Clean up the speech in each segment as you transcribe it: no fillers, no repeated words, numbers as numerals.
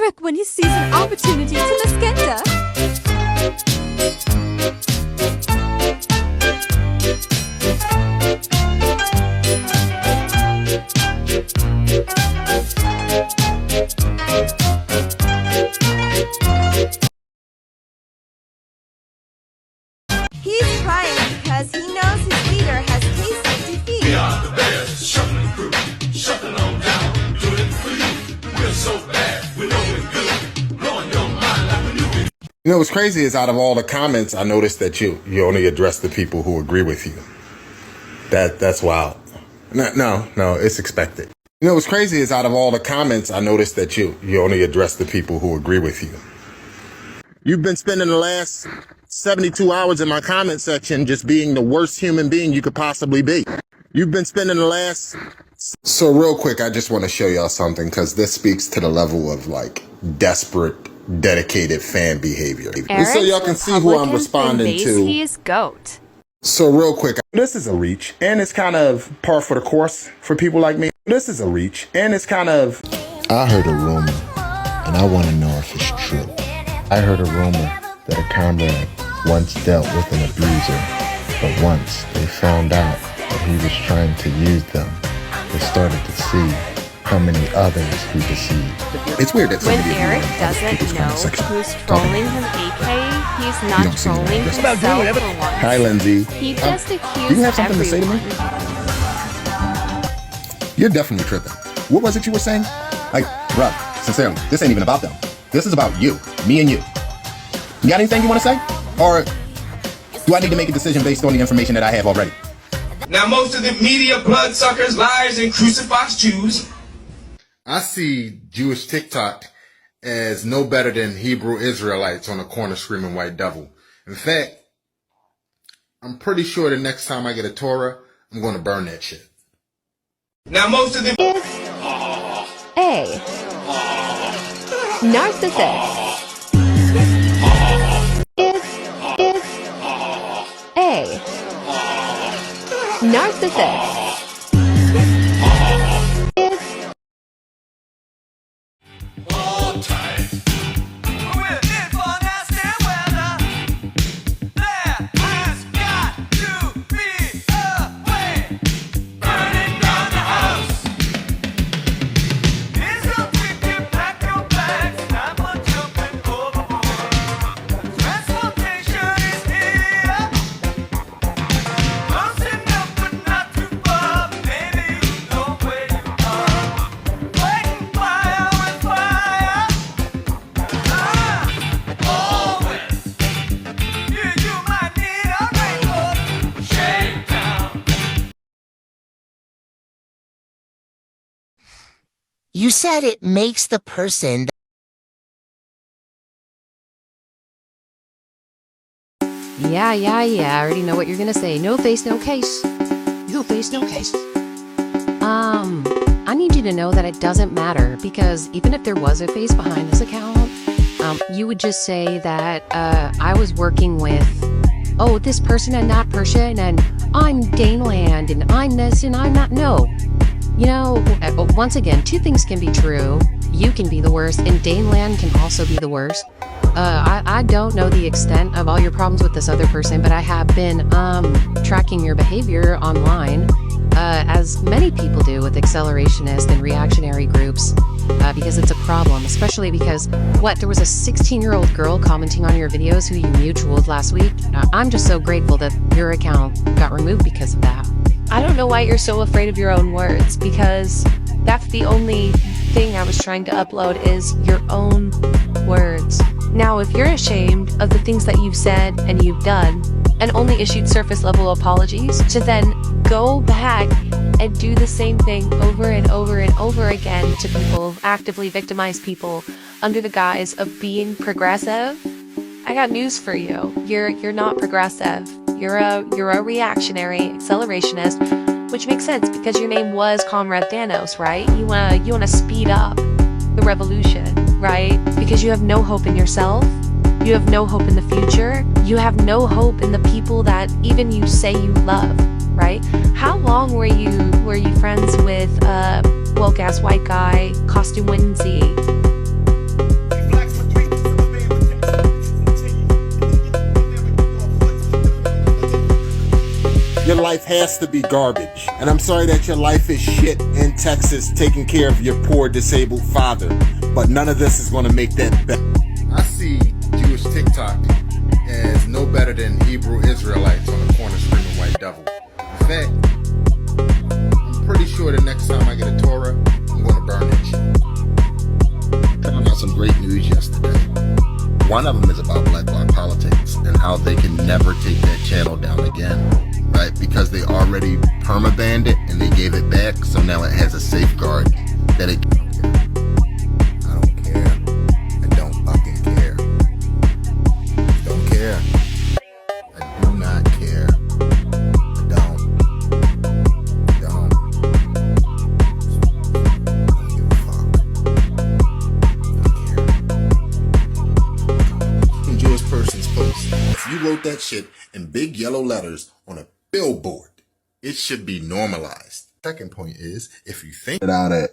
Eric when he sees an opportunity to Laskenta. He's crying because he knows his leader has tasted defeat. We are the bears, shuffling crew, shuffling on down, doing it for you. We're so bad, we know we're good, blowing your mind like we knew it. You know what's crazy is out of all the comments, I noticed that you only address the people who agree with you. That's wild. No, it's expected. You know what's crazy is out of all the comments, I noticed that you only address the people who agree with you. You've been spending the last 72 hours in my comment section just being the worst human being you could possibly be. You've been spending the last... So real quick, I just want to show y'all something because this speaks to the level of like desperate, dedicated fan behavior. And so y'all can see who I'm responding to. He is GOAT. So real quick, this is a reach and it's kind of par for the course for people like me. This is a reach and it's kind of... I heard a rumor and I want to know if it's true. I heard a rumor that a comrade once dealt with an abuser, but once they found out that he was trying to use them, they started to see how many others he deceived. It's weird that When Eric doesn't know who's trolling his AK, he's not trolling himself for once. Hi, Lindsay. He just accused Do you have something to say to me? You're definitely tripping. What was it you were saying? Like, bruh, sincerely, this ain't even about them. This is about you, me and you. You got anything you want to say? Or do I need to make a decision based on the information that I have already? Now most of the media bloodsuckers, liars, and crucifix Jews. I see Jewish TikTok as no better than Hebrew Israelites on the corner screaming white devil. In fact, I'm pretty sure the next time I get a Torah, I'm going to burn that shit. Now most of the... A. Narcissist. A. Narcissist. Hold tight. We're in for nasty weather. There has got to be a way. Burning down the house. It's so quick to pack your bags. Time for jumping overboard. Transportation is here. Close enough but not too far. Maybe you know where you are. Fighting fire with fire. Always. You might need a raincoat. Shakedown. You said it makes the person... Yeah, I already know what you're gonna say. No face, no case. No face, no case. I need you to know that it doesn't matter, because even if there was a face behind this account, you would just say that, I was working with, oh, this person and that person, and I'm Daneland, and I'm this, and I'm that. No. You know, once again, two things can be true. You can be the worst, and Daneland can also be the worst. I don't know the extent of all your problems with this other person, but I have been tracking your behavior online, as many people do with accelerationist and reactionary groups, because it's a problem, especially because, there was a 16-year-old girl commenting on your videos who you mutualed last week. I'm just so grateful that your account got removed because of that. I don't know why you're so afraid of your own words, because that's the only thing I was trying to upload is your own words. Now, if you're ashamed of the things that you've said and you've done, and only issued surface level apologies, to then go back and do the same thing over and over and over again to people, actively victimize people under the guise of being progressive, I got news for you. You're not progressive. You're a reactionary accelerationist, which makes sense because your name was Comrade Thanos, right? You wanna speed up the revolution, right? Because you have no hope in yourself. You have no hope in the future. You have no hope in the people that even you say you love, right? How long were you friends with woke ass white guy, costume Winsy? your life has to be garbage. And I'm sorry that your life is shit in Texas taking care of your poor disabled father. But none of this is going to make that better. I see Jewish TikTok as no better than Hebrew Israelites on the corner screaming white devil. In fact, I'm pretty sure the next time I get a Torah, I'm going to burn that shit. Talking about some great news yesterday. One of them is about black bloc politics and how they can never take that channel down again, right? Because they already permabanned it and they gave it back, so now it has a safeguard that it. I don't care. I don't fucking care. Don't care. I do not care. I don't. I don't give a fuck. I don't care. Jewish person's post. If you wrote that shit in big yellow letters on a billboard, it should be normalized. Second point is, if you think it out at,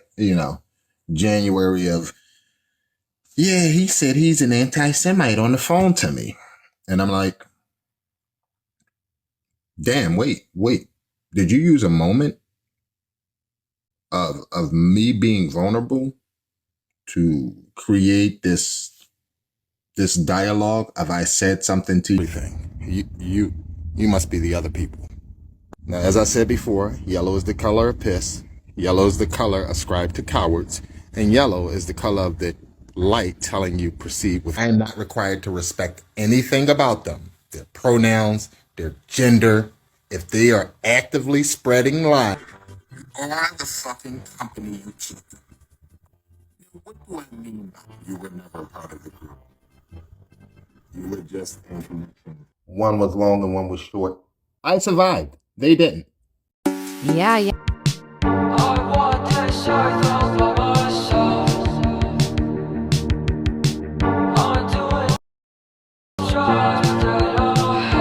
January of, yeah, he said he's an anti-Semite on the phone to me. And I'm like, damn, wait. Did you use a moment of me being vulnerable to create this dialogue of I said something to you? You must be the other people. Now, as I said before, yellow is the color of piss. Yellow is the color ascribed to cowards. And yellow is the color of the light telling you proceed with. I am not required to respect anything about them. Their pronouns, their gender. If they are actively spreading lies, you are the fucking company you keep. What do I mean by you were never part of the group? You were just information. One was long and one was short. I survived. They didn't. Yeah.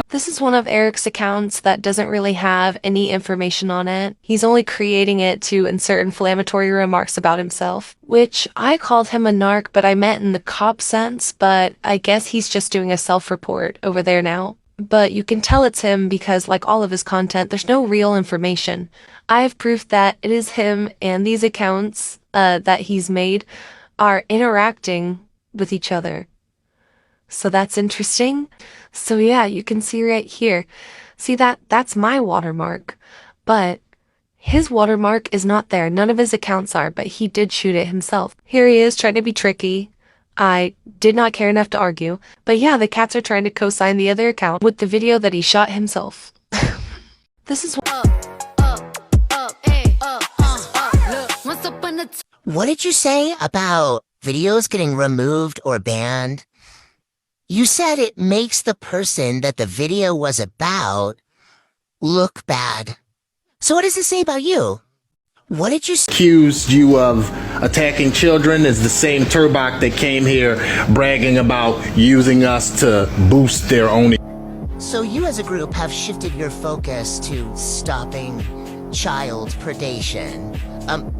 This is one of Eric's accounts that doesn't really have any information on it. He's only creating it to insert inflammatory remarks about himself, which I called him a narc, but I meant in the cop sense, but I guess he's just doing a self-report over there now. But you can tell it's him because, like all of his content, there's no real information. I have proof that it is him, and these accounts that he's made are interacting with each other. So that's interesting. So yeah, you can see right here. See that's my watermark. But his watermark is not there. None of his accounts are, but he did shoot it himself. Here he is trying to be tricky. I did not care enough to argue. But yeah, the cats are trying to co-sign the other account with the video that he shot himself. This is What did you say about videos getting removed or banned? You said it makes the person that the video was about look bad. So what does it say about you? What did you say? Accused you of attacking children is the same turbach that came here bragging about using us to boost their own. So you as a group have shifted your focus to stopping child predation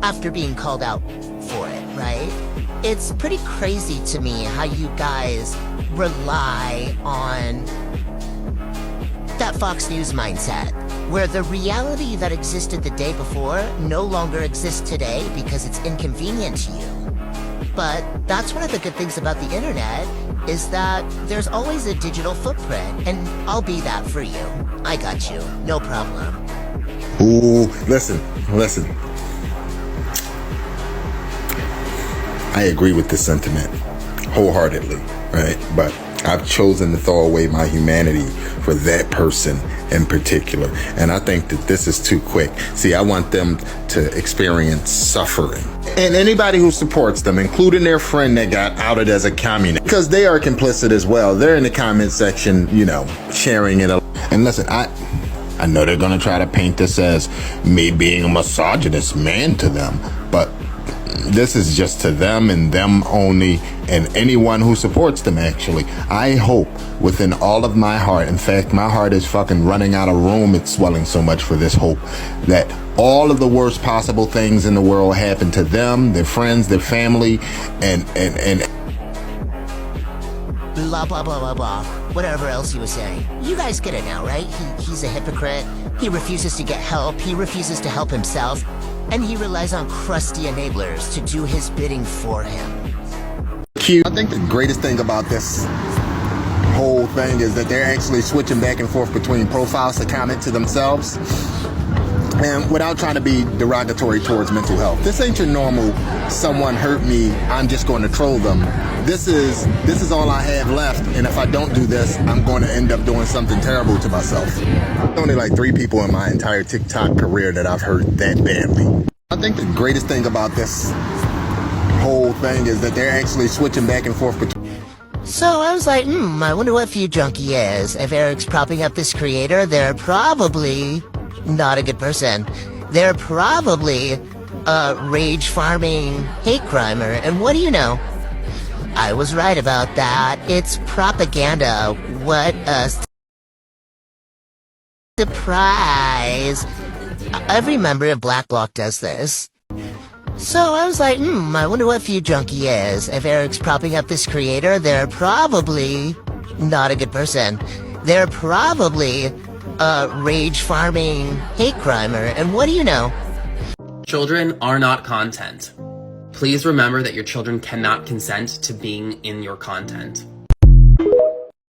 after being called out for it, right? It's pretty crazy to me how you guys rely on that Fox News mindset, where the reality that existed the day before no longer exists today because it's inconvenient to you. But that's one of the good things about the internet, is that there's always a digital footprint, and I'll be that for you. I got you, no problem. Ooh, listen. I agree with this sentiment wholeheartedly, right? But I've chosen to throw away my humanity for that person in particular. And I think that this is too quick. See, I want them to experience suffering. And anybody who supports them, including their friend that got outed as a communist, because they are complicit as well. They're in the comment section, sharing it. And listen, I know they're going to try to paint this as me being a misogynist man to them, but this is just to them and them only, and anyone who supports them, actually. I hope within all of my heart, in fact, my heart is fucking running out of room. It's swelling so much for this hope that all of the worst possible things in the world happen to them, their friends, their family, and blah, blah, blah, blah, blah. Whatever else he was saying. You guys get it now, right? He's a hypocrite. He refuses to get help, he refuses to help himself, and he relies on crusty enablers to do his bidding for him. I think the greatest thing about this whole thing is that they're actually switching back and forth between profiles to comment to themselves, and without trying to be derogatory towards mental health. This ain't your normal, someone hurt me, I'm just going to troll them. This is all I have left, and if I don't do this, I'm going to end up doing something terrible to myself. Only like 3 people in my entire TikTok career that I've hurt that badly. I think the greatest thing about this whole thing is that they're actually switching back and forth between. So I was like, I wonder what Feud Junkie is. If Eric's propping up this creator, they're probably not a good person. They're probably a rage farming hate crimer. And what do you know? I was right about that. It's propaganda. What a surprise. Every member of Black Bloc does this. So I was like, I wonder what Feud Junkie is. If Eric's propping up this creator, they're probably not a good person. They're probably a rage farming hate crimer. And what do you know? Children are not content. Please remember that your children cannot consent to being in your content.